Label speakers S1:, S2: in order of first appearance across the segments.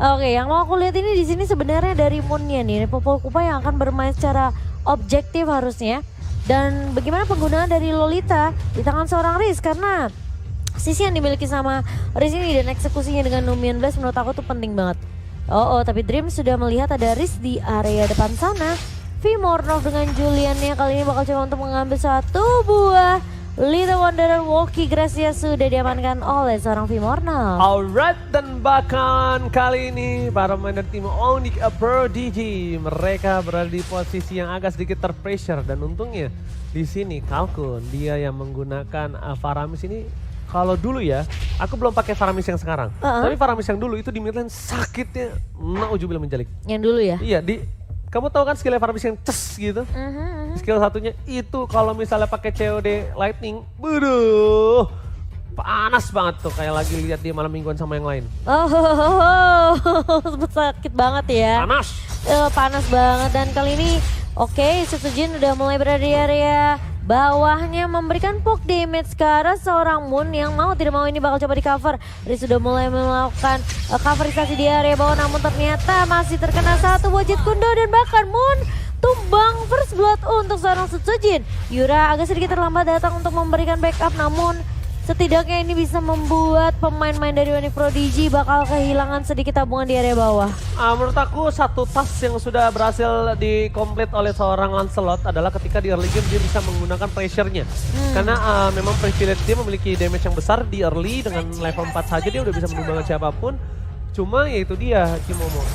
S1: Oke, yang mau aku lihat ini di sini sebenarnya dari Moonnya nih, Popol Kupa yang akan bermain secara objektif harusnya. Dan bagaimana penggunaan dari Lolita di tangan seorang Riz, karena sisi yang dimiliki sama Riz ini dan eksekusinya dengan Numian Blast menurut aku tuh penting banget. Tapi Dream sudah melihat ada Riz di area depan sana. Vimornov dengan Juliannya kali ini bakal coba untuk mengambil satu buah Little Wanderer Walkie Gracia sudah diamankan oleh seorang Vimornov.
S2: Alright, dan bahkan kali ini para pemain dari tim Onyx Prodigy mereka berada di posisi yang agak sedikit terpressure dan untungnya di sini Kalkun dia yang menggunakan Faramis ini. Kalau dulu ya, aku belum pakai Faramis yang sekarang. Tapi Faramis yang dulu itu di mid lane sakitnya nauzubillah menjalik.
S1: Yang dulu ya?
S2: Iya, kamu tahu kan skillnya Faramis yang ces gitu? Skill satunya itu kalau misalnya pakai COD Lightning, buduh, panas banget tuh kayak lagi lihat dia malam mingguan sama yang lain.
S1: Sakit banget ya.
S2: Panas.
S1: Panas banget dan kali ini Setsujin udah mulai berada di area bawahnya memberikan poke damage ke arah seorang Moon yang mau tidak mau ini bakal coba di cover. Riz sudah mulai melakukan coverisasi di area bawah namun ternyata masih terkena satu buah Jet Kundo dan bahkan Moon tumbang first blood untuk seorang Setsujin. Yura agak sedikit terlambat datang untuk memberikan backup namun setidaknya ini bisa membuat pemain-pemain dari Onyx Prodigy bakal kehilangan sedikit tabungan di area bawah.
S2: Menurut aku satu task yang sudah berhasil dikomplit oleh seorang Lancelot adalah ketika di early game dia bisa menggunakan pressure-nya. Karena memang privilege dia memiliki damage yang besar di early dengan level 4 saja dia udah bisa menumbangkan siapapun. Cuma ya itu dia Kimomo.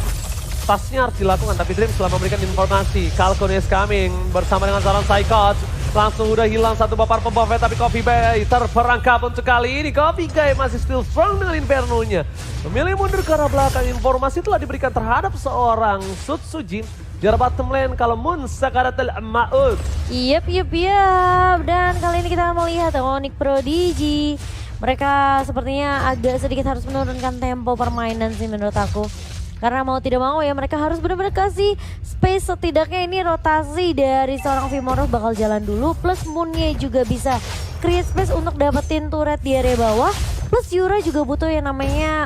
S2: Tasknya harus dilakukan tapi Dream setelah memberikan informasi Kalkun is coming bersama dengan seorang Psychot. Langsung udah hilang satu bapar pembuffet tapi Coffee Guy terperangkap untuk kali ini. Coffee Guy masih still strong dengan Inferno-nya. Memilih mundur ke arah belakang, informasi telah diberikan terhadap seorang Setsujin. Di arah bottom lane kalau Moon Sakaratul Ma'ud.
S1: Yep. Dan kali ini kita melihat Onyx Prodigy. Mereka sepertinya agak sedikit harus menurunkan tempo permainan sih menurut aku. Karena mau tidak mau ya mereka harus benar-benar kasih space, setidaknya ini rotasi dari seorang Vimornov bakal jalan dulu. Plus Moonnya juga bisa create space untuk dapetin turret di area bawah. Plus Yura juga butuh yang namanya,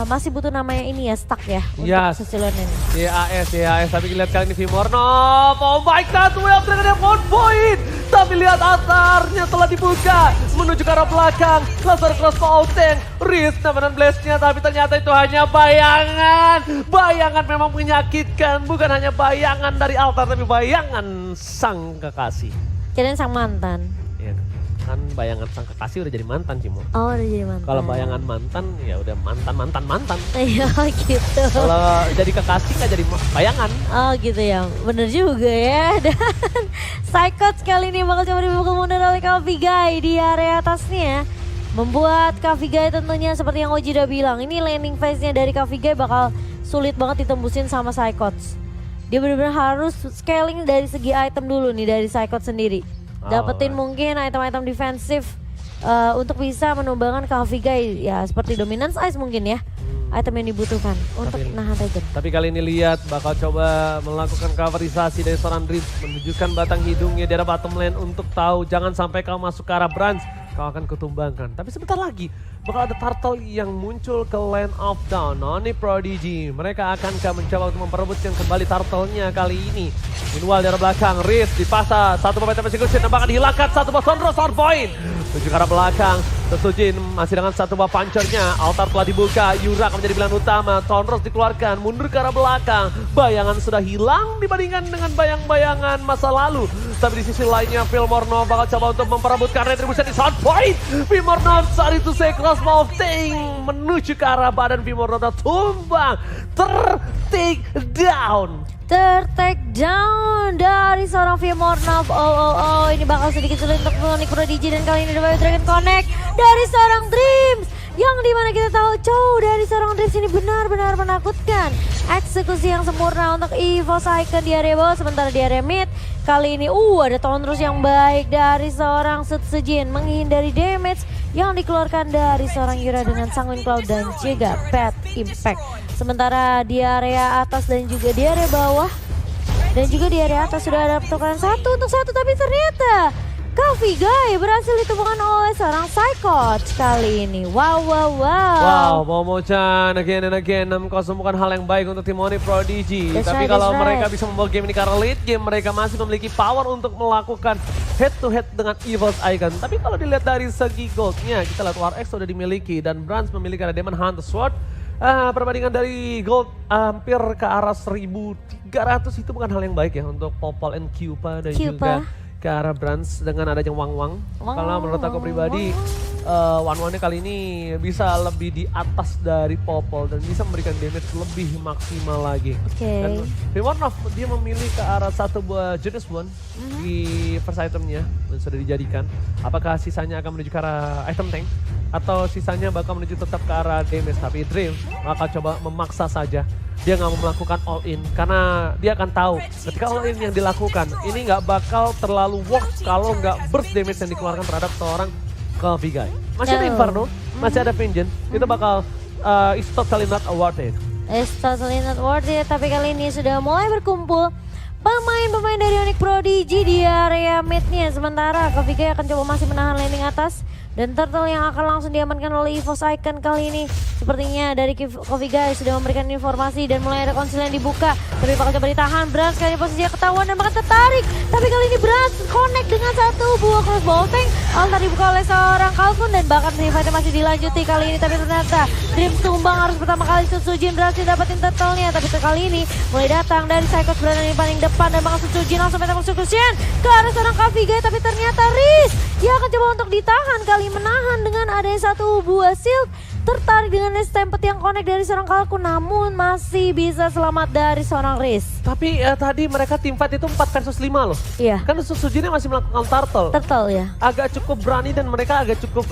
S1: masih butuh namanya ini ya, stack ya. Untuk Cecilion ini.
S2: YAS, tapi lihat kali ini Vimornov. Oh my god, well dengan one point. Tapi lihat atarnya telah dibuka menuju ke arah belakang. Laser cross Fausteng, Riz namakan blast-nya tapi ternyata itu hanya bayangan. Bayangan memang menyakitkan, bukan hanya bayangan dari altar tapi bayangan sang kekasih.
S1: Kirain sang mantan.
S2: Iya, kan bayangan sang kekasih udah jadi mantan Cimo.
S1: Oh udah jadi mantan.
S2: Kalau bayangan mantan ya udah mantan.
S1: Iya gitu.
S2: Kalau jadi kekasih nggak jadi bayangan.
S1: Oh gitu ya, bener juga ya. Dan Psychot kali ini bakal coba dibukul mundur oleh Coffee Guy di area atasnya. Membuat Coffee Guy tentunya seperti yang Oji udah bilang, ini landing phase-nya dari Coffee Guy bakal sulit banget ditembusin sama Psychot. Dia benar-benar harus scaling dari segi item dulu nih dari Psychot sendiri. Dapetin mungkin item-item defensif untuk bisa menumbangkan Coffee Guy ya seperti Dominance Ice mungkin ya. Item yang dibutuhkan untuk nahan Regen.
S2: Tapi kali ini lihat bakal coba melakukan coverisasi dari seorang Dream. Menunjukkan batang hidungnya di arah bottom lane untuk tahu jangan sampai kau masuk ke arah branch. Kau akan kutumbangkan. Tapi sebentar lagi bakal ada turtle yang muncul ke Land of Dawn. Onyx Prodigy. Mereka akan mencoba untuk memperebutkan kembali turtle-nya kali ini. Meanwhile di arah belakang Riz dipasang. Satu pemain execution yang bakal dihilangkan. Satu buah Sondros on point. Menuju ke arah belakang. Setsujin masih dengan satu buah punchernya. Altar telah dibuka. Yura akan menjadi pilihan utama. Sondros dikeluarkan. Mundur ke arah belakang. Bayangan sudah hilang dibandingkan dengan bayang-bayangan masa lalu. Tapi di sisi lainnya Vimornov bakal coba untuk memperebutkan retribution di sound point. Vimornov saat itu Cross Fausteng menuju ke arah badan Vimornov tumbang. Take down dari seorang Vimornov. Ini bakal sedikit sulit untuk Onyx Prodigy dan kali ini The Dragon Connect dari seorang Dreams. Yang dimana kita tahu dari seorang Dreams ini benar-benar menakutkan. Eksekusi yang sempurna untuk EVOS Icon di area bawah, sementara di area mid kali ini ada Tondros yang baik dari seorang Setsujin menghindari damage yang dikeluarkan dari seorang Yura dengan Sanguine Cloud dan juga Bad Impact. Sementara di area atas dan juga di area bawah dan juga di area atas sudah ada pertukaran 1 untuk 1 tapi ternyata
S1: Coffee Guy berhasil ditemukan oleh seorang Psychoch kali ini. Wow.
S2: Wow, Momo-chan again and again 6-0 bukan hal yang baik untuk tim Onyx Prodigy.
S1: That's
S2: Tapi
S1: right,
S2: kalau
S1: that's
S2: mereka
S1: right.
S2: bisa membawa game ini karena late game, mereka masih memiliki power untuk melakukan head to head dengan Evil's Icon. Tapi kalau dilihat dari segi goldnya, kita lihat War X sudah dimiliki dan Brans memiliki ada Demon Hunter Sword. Perbandingan dari gold hampir ke arah 1.300 itu bukan hal yang baik ya untuk Popol and Cupa dan juga ke arah Brans dengan adanya Wang. Kalau menurut aku pribadi, Wang-Wangnya kali ini bisa lebih di atas dari Popol dan bisa memberikan damage lebih maksimal lagi. Dan Vimornov dia memilih ke arah satu buah jenis one di first itemnya dan sudah dijadikan. Apakah sisanya akan menuju ke arah item tank atau sisanya bakal menuju tetap ke arah damage? Tapi Dream bakal coba memaksa saja. Dia nggak mau melakukan all in karena dia akan tahu ketika all in yang dilakukan ini nggak bakal terlalu worth kalau nggak burst damage yang dikeluarkan terhadap seorang Coffee Guy. Masih ada Inferno, masih ada Vengeance, itu bakal it's totally not worth it.
S1: It's totally not worth it, tapi kali ini sudah mulai berkumpul pemain-pemain dari Onyx Prodigy di area mid-nya. Sementara Coffee Guy akan coba masih menahan landing atas. Dan Turtle yang akan langsung diamankan oleh Evil's Icon kali ini. Sepertinya dari Coffee Guy sudah memberikan informasi dan mulai ada konsil yang dibuka. Tapi bakal coba ditahan, Brans kali ini posisinya ketahuan dan bakal tertarik. Tapi kali ini Brans connect dengan satu buah crossbow tank. Altar dibuka oleh seorang Kalkun dan bahkan fight masih dilanjuti kali ini. Tapi ternyata Dream tumbang harus pertama kali Sutsujin berhasil dapetin Turtle-nya. Tapi kali ini mulai datang dari Psychoch berada di paling depan dan bakal Sutsujin langsung metang Sutsujin ke arah seorang Coffee Guy. Tapi ternyata Riz dia akan coba untuk ditahan kali menahan dengan adanya satu buah shield. Tertarik dengan stempet yang connect dari seorang Kalkun, namun masih bisa selamat dari seorang Riz.
S2: Tapi tadi mereka team fight itu 4 versus 5 loh.
S1: Iya.
S2: Kan Sutsujinnya masih melakukan Turtle.
S1: Turtle ya.
S2: Agak cukup berani dan mereka agak cukup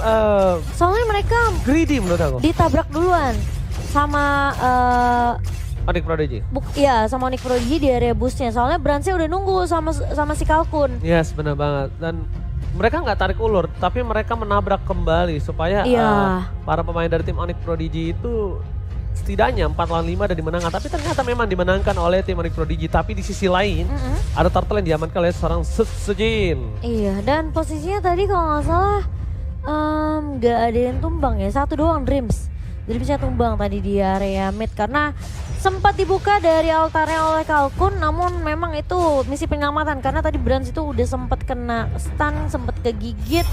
S1: Soalnya mereka
S2: greedy menurut aku.
S1: ditabrak duluan sama
S2: Onyx Prodigy.
S1: sama Onyx Prodigy di area boostnya. Soalnya Bransnya udah nunggu sama si Kalkun.
S2: Yes, benar banget. Dan mereka nggak tarik ulur, tapi mereka menabrak kembali supaya para pemain dari tim Onyx Prodigy itu setidaknya 4 lawan 5 dan dimenangkan. Tapi ternyata memang dimenangkan oleh tim Onyx Prodigy. Tapi di sisi lain ada Turtle yang diamankan oleh seorang Sutsujin.
S1: Iya, dan posisinya tadi kalau nggak salah nggak ada yang tumbang ya, satu doang Dreams. Jadi bisa tumbang tadi di area mid karena sempat dibuka dari altarnya oleh Kalkun, namun memang itu misi penyelamatan karena tadi Brans itu udah sempat kena stun, sempat kegigit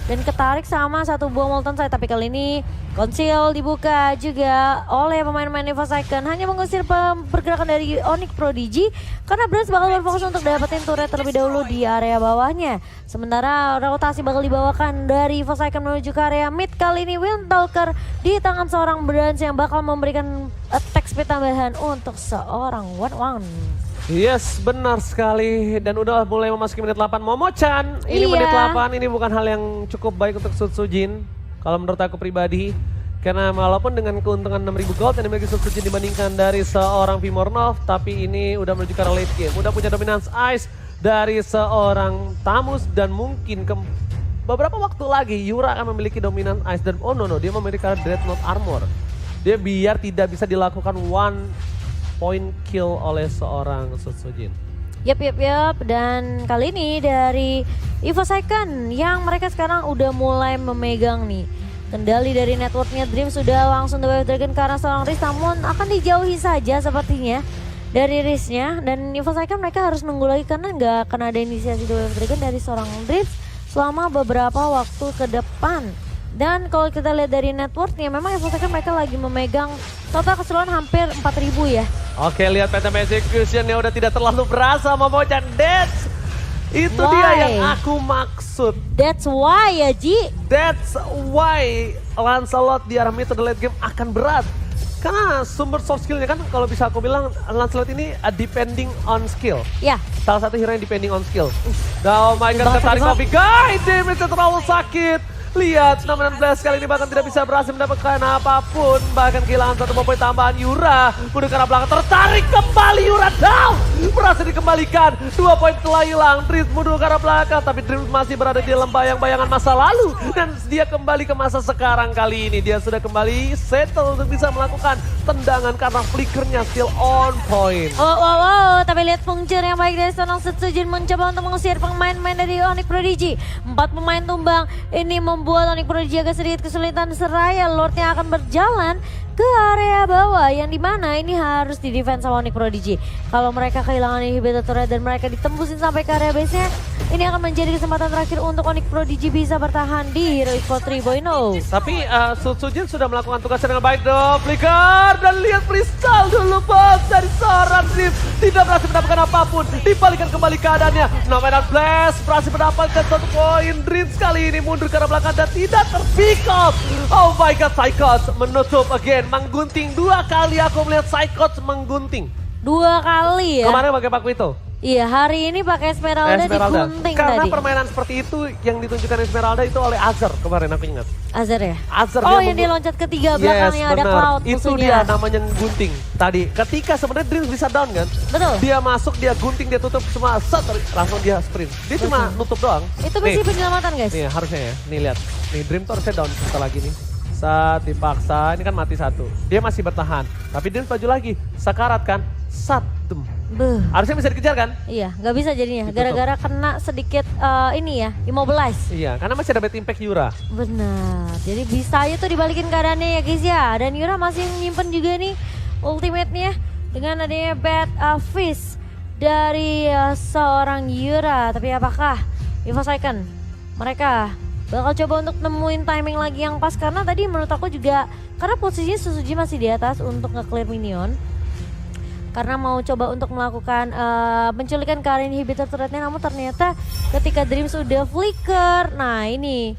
S1: dan ketarik sama satu buah Molten Side. Tapi kali ini konsil dibuka juga oleh pemain-pemain Evil's Icon, hanya mengusir pergerakan dari Onyx Prodigy karena Brans bakal berfokus untuk dapetin turret terlebih dahulu di area bawahnya. Sementara rotasi bakal dibawakan dari Evil's Icon menuju ke area mid. Kali ini Windtalker di tangan seorang Brans yang bakal memberikan attack speed tambahan untuk seorang Wang.
S2: Yes, benar sekali. Dan udah mulai memasuki menit 8. Momo-chan, ini menit 8, ini bukan hal yang cukup baik untuk Sutsujin. Kalau menurut aku pribadi. Karena walaupun dengan keuntungan 6.000 gold yang dimiliki Sutsujin dibandingkan dari seorang Vimornov. Tapi ini udah menuju ke arah late game. Udah punya dominance ice dari seorang Tamus. Dan mungkin beberapa waktu lagi Yura akan memiliki dominance ice. Dan dia memiliki Dreadnought Armor. Dia biar tidak bisa dilakukan one point kill oleh seorang Sutsujin.
S1: Yap. Dan kali ini dari Evil's Icon yang mereka sekarang udah mulai memegang nih kendali dari networknya. Dream sudah langsung The Wave Dragon ke arah seorang Riz, namun akan dijauhi saja sepertinya dari Riznya. Dan Evil's Icon mereka harus nunggu lagi karena nggak akan ada inisiasi The Wave Dragon dari seorang Riz selama beberapa waktu ke depan. Dan kalau kita lihat dari networknya, memang Evil's Icon mereka lagi memegang total keseluruhan hampir 4.000 ya.
S2: Oke, lihat pattern execution-nya udah tidak terlalu berasa Momo-chan. Itu
S1: Why?
S2: dia yang aku maksud.
S1: That's why ya Ji.
S2: That's why Lancelot di arah mid to the late game akan berat. Karena sumber soft skillnya kan kalau bisa aku bilang Lancelot ini depending on skill.
S1: Ya.
S2: Salah satu hero yang depending on skill. Oh my god, ketarik Coffee Guy, damage-nya terlalu sakit. Lihat, Nomenan Blast kali ini bahkan tidak bisa berhasil mendapatkan apapun. Bahkan kehilangan satu poin tambahan. Yura mundur ke arah belakang, tertarik kembali. Yura down, berhasil dikembalikan. 2 poin telah hilang. Dreams mundur ke arah belakang, tapi Dreams masih berada di dalam bayang-bayangan masa lalu. Dan dia kembali ke masa sekarang kali ini. Dia sudah kembali settle untuk bisa melakukan tendangan karena flickernya still on point.
S1: Oh, tapi lihat puncture yang baik dari seorang Setsujin mencoba untuk mengusir pemain-pemain dari Onyx Prodigy. 4 pemain tumbang, ini membuat Onyx Prodigy agak sedikit kesulitan. Seraya Lordnya akan berjalan ke area bawah yang dimana ini harus di defense sama Onyx Prodigy. Kalau mereka kehilangan inhibitor turret dan mereka ditembusin sampai ke area base-nya, ini akan menjadi kesempatan terakhir untuk Onyx Prodigy bisa bertahan di Hero Esports 3.0.
S2: Tapi Sujin sudah melakukan tugasnya dengan baik dong. Flicker dan lihat freestyle dulu bos dari seorang Dreams. Tidak berhasil mendapatkan apapun. Dibalikan kembali keadaannya. Nomenan Blast berhasil mendapatkan 1 poin. Dreams kali ini mundur ke arah belakang dan tidak terpick up. Oh my god, Psychos menutup again. Menggunting 2 kali aku melihat Psychos menggunting.
S1: 2 kali ya?
S2: Kemarin pakai Paku itu.
S1: Iya, hari ini pakai Esmeralda digunting
S2: Karena
S1: tadi.
S2: permainan seperti itu yang ditunjukkan Esmeralda itu oleh Azir kemarin aku ingat.
S1: Azir ya?
S2: Azir
S1: Oh, yang dia loncat ketiga belakangnya ada Cloud
S2: Itu
S1: musuhnya.
S2: dia namanya gunting tadi. Ketika sebenarnya Dreams bisa down kan?
S1: Betul.
S2: Dia masuk, dia gunting, dia tutup semua set, langsung dia sprint. Dia cuma nutup doang.
S1: Itu misi penyelamatan guys.
S2: Nih harusnya ya, nih lihat. Nih Dream tuh harusnya down sebentar lagi nih. Saat dipaksa, ini kan mati 1. Dia masih bertahan. Tapi Dream maju lagi. Sakarat kan? Satem.
S1: Beuh.
S2: Harusnya bisa dikejar kan?
S1: Iya, nggak bisa jadinya.
S2: Ditutup.
S1: Gara-gara kena sedikit ini ya, immobilize.
S2: Iya, karena masih ada bad impact Yura.
S1: Benar. Jadi bisa aja tuh dibalikin keadaannya ya guys ya. Dan Yura masih nyimpen juga nih ultimate-nya dengan adanya bad fist dari seorang Yura. Tapi apakah Evo Second mereka bakal coba untuk nemuin timing lagi yang pas, karena tadi menurut aku juga karena posisinya Suzuki masih di atas untuk nge-clear minion. Karena mau coba untuk melakukan penculikan ke area inhibitor turretnya, namun ternyata ketika Dreams sudah flicker, nah ini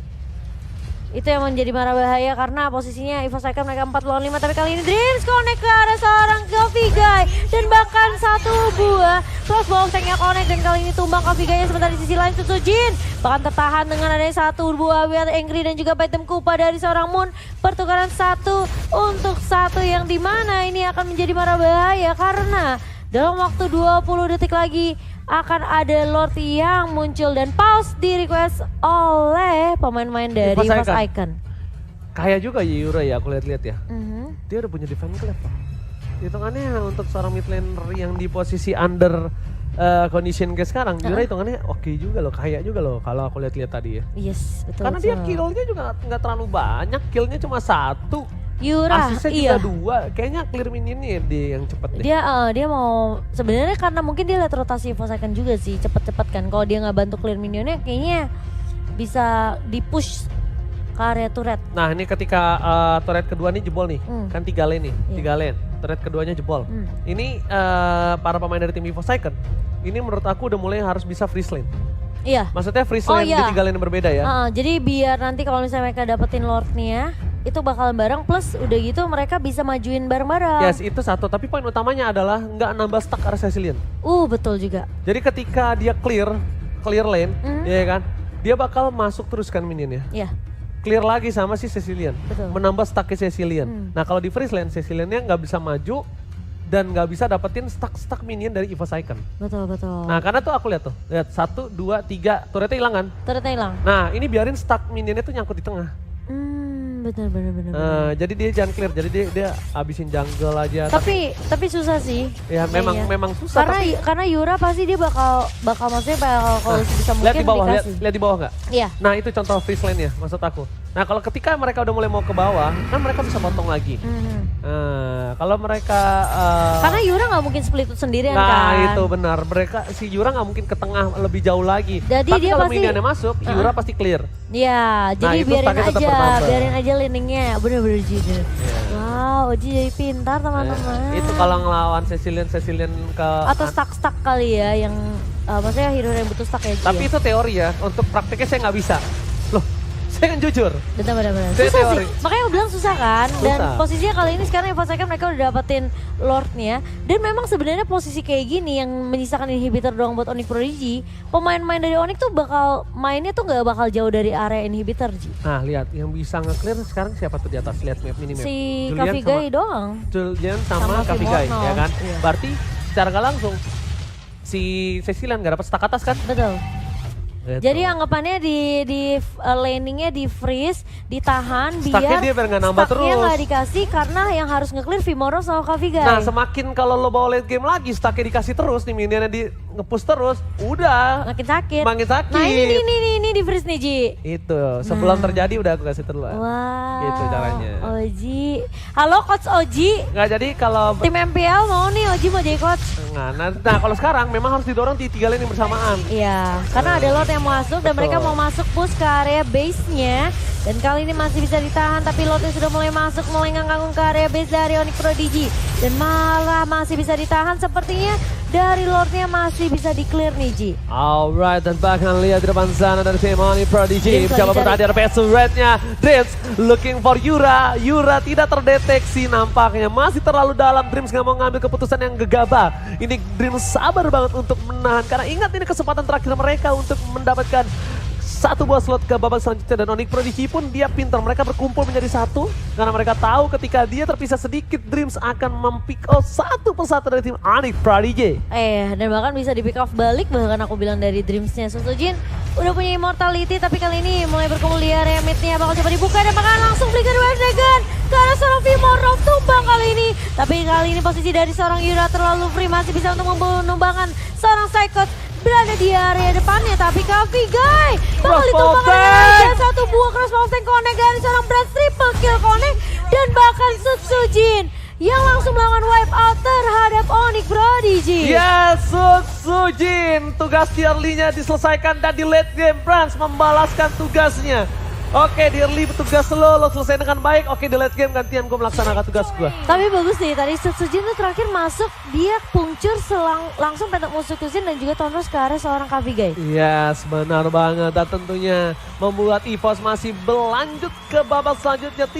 S1: itu yang menjadi marah bahaya karena posisinya Evo Second mereka 4 lawan 5, tapi kali ini Dreams connect ke arah seorang Coffee Guy dan bahkan 1 buah crossbow tanknya connect, dan kali ini tumbang Coffee Guy-nya. Sementara di sisi lain Sujin bahkan tertahan dengan adanya 1 buah Wild Angry dan juga Item Kupa dari seorang Moon. Pertukaran 1 untuk 1 yang dimana ini akan menjadi marah bahaya karena dalam waktu 20 detik lagi akan ada Lord yang muncul dan pause di request oleh pemain-pemain dari Fast Icon.
S2: Kayak juga Yura ya, aku lihat-lihat ya. Dia udah punya defense clef. Hitungannya untuk seorang mid laner yang di posisi under condition kayak sekarang, Yura hitungannya oke juga loh, kayak juga loh kalau aku lihat-lihat tadi ya.
S1: Yes, betul.
S2: Karena dia killnya juga nggak terlalu banyak, killnya cuma 1.
S1: Yura,
S2: asisnya juga 2, kayaknya clear minionnya dia yang cepet deh.
S1: Dia mau sebenarnya karena mungkin dia lihat rotasi Evo Second juga sih, cepet-cepet kan. Kalau dia nggak bantu clear minionnya kayaknya bisa di-push ke area turret.
S2: Nah ini ketika turret kedua nih jebol nih, kan 3 lane nih, 3 lane. Turret keduanya jebol. Ini para pemain dari tim Evo Second, ini menurut aku udah mulai harus bisa freeze lane.
S1: Iya.
S2: Maksudnya freeze lane di 3 lane yang berbeda ya.
S1: Jadi biar nanti kalau misalnya mereka dapetin Lordnya, itu bakalan bareng, plus udah gitu mereka bisa majuin bareng-bareng.
S2: Yes, itu 1, tapi poin utamanya adalah nggak nambah stuck area Cecilian.
S1: Betul juga.
S2: Jadi ketika dia clear lane, ya kan, dia bakal masuk terus kan minionnya.
S1: Iya.
S2: Clear lagi sama si Cecilian,
S1: Betul.
S2: menambah stuck ke Cecilian. Nah kalau di freeze lane, Ceciliannya nggak bisa maju dan nggak bisa dapetin stuck minion dari Evo Second.
S1: Betul.
S2: Nah karena tuh aku lihat 1, 2, 3, turretnya hilang kan.
S1: Turretnya hilang.
S2: Nah ini biarin stuck minionnya tuh nyangkut di tengah.
S1: Benar.
S2: Jadi dia jangan clear, jadi dia habisin jungle aja.
S1: Tapi susah sih.
S2: Ya memang susah.
S1: Karena Yura pasti dia bakal maksudnya kalau bisa mungkin
S2: lihat di bawah,
S1: dikasih.
S2: lihat di bawah nggak?
S1: Iya.
S2: Nah itu contoh freeze lane ya maksud aku. Nah kalau ketika mereka udah mulai mau ke bawah, kan mereka bisa potong lagi. Kalau mereka
S1: karena Yura nggak mungkin split sendirian kan.
S2: Nah itu benar, si Yura nggak mungkin ke tengah lebih jauh lagi.
S1: Jadi
S2: tapi
S1: dia
S2: kalau
S1: pasti
S2: minionnya masuk, Yura pasti clear.
S1: Iya, jadi
S2: itu
S1: biarin aja landingnya, bener-bener Jida. Wow, Oji jadi pintar teman-teman.
S2: Itu kalau ngelawan Cecilian ke
S1: atau stuck kali ya, yang maksudnya hero yang butuh stuck ya.
S2: Tapi itu teori ya, untuk prakteknya saya nggak bisa. Loh, Saya kan jujur.
S1: Benar-benar.
S2: Saya
S1: Susah
S2: teori.
S1: sih. Makanya aku bilang susah kan. Dan
S2: Susah.
S1: posisinya kali ini sekarang Evo Second mereka udah dapetin Lordnya. Dan memang sebenarnya posisi kayak gini yang menyisakan inhibitor doang buat Onyx Prodigy. Pemain-pemain dari Onyx tuh bakal mainnya tuh gak bakal jauh dari area inhibitor Ji.
S2: Nah lihat yang bisa nge-clear sekarang siapa tuh di atas, lihat map minimap.
S1: Si
S2: Julian
S1: Kavigai doang.
S2: Julian sama
S1: Sama
S2: Kavigai
S1: Vimono.
S2: ya kan.
S1: Iya.
S2: Berarti secara gak langsung si Cecilian gak dapat stack atas kan?
S1: Betul.
S2: Gitu.
S1: Jadi anggapannya di laningnya di freeze, ditahan
S2: Stacknya dia biar nggak nambah
S1: stacknya
S2: terus.
S1: nggak dikasih karena yang harus nge-clear Vimoro sama Kavigai.
S2: Nah semakin kalau lo bawa late game lagi, stacknya dikasih terus nih, minionnya di nge-push terus, udah
S1: makin sakit.
S2: makin sakit.
S1: Nah ini di freeze nih Ji.
S2: Itu sebelum terjadi udah aku kasih duluan.
S1: Wah.
S2: Gitu caranya.
S1: Oji. Halo Coach Oji.
S2: Nggak jadi kalau
S1: Tim MPL mau nih Oji mau jadi coach.
S2: nah kalau sekarang memang harus didorong di 3 lane yang bersamaan.
S1: Iya, karena ada lot yang masuk dan
S2: Betul.
S1: mereka mau masuk push ke area base-nya. Dan kali ini masih bisa ditahan tapi lotnya sudah mulai masuk, mulai nganggung ke area base dari Onyx Prodigy. Dan malah masih bisa ditahan sepertinya dari lordnya masih bisa di-clear nih Ji.
S2: Alright, dan bahkan lihat di depan sana dari tim Onyx Prodigy
S1: Dreams
S2: mencoba
S1: lagi
S2: bertahan di area base nya. Dreams looking for Yura. Yura tidak terdeteksi nampaknya, masih terlalu dalam. Dreams nggak mau ngambil keputusan yang gegabah. Ini Dreams sabar banget untuk menahan karena ingat ini kesempatan terakhir mereka untuk mendapatkan satu buah slot ke babak selanjutnya. Dan Onyx Prodigy pun dia pintar, mereka berkumpul menjadi satu karena mereka tahu ketika dia terpisah sedikit Dreams akan mempick off satu persatu dari tim Onyx Prodigy.
S1: Dan bahkan bisa di pick off balik, bahkan aku bilang dari Dreamsnya. Sosojin udah punya immortality tapi kali ini mulai berkumpul di area mid-nya, bakal coba dibuka dan bakal langsung flicker Wave Dragon ke arah seorang Vimoro, tumbang kali ini. Tapi kali ini posisi dari seorang Yura terlalu free, masih bisa untuk menumbangkan seorang Psychot berada di area depannya, tapi Kavigai bakal ditumbangkan aja satu buah crossbow tank connect dari seorang Brad, triple kill connect dan bahkan Sutsujin yang langsung melakukan wipe out terhadap Onyx Prodigy.
S2: Yes, Sutsujin, tugas di early-nya diselesaikan dan di late game Brans membalaskan tugasnya. Oke, di early tugas lo selesai dengan baik. Oke, di late game gantian gue melaksanakan tugas gue.
S1: Tapi bagus sih, tadi Sutsujin tuh terakhir masuk, dia puncur langsung pentak musuh Kusin dan juga tonros ke arah seorang Kavigai.
S2: Yes, benar banget. Dan tentunya membuat EVOS masih berlanjut ke babak selanjutnya.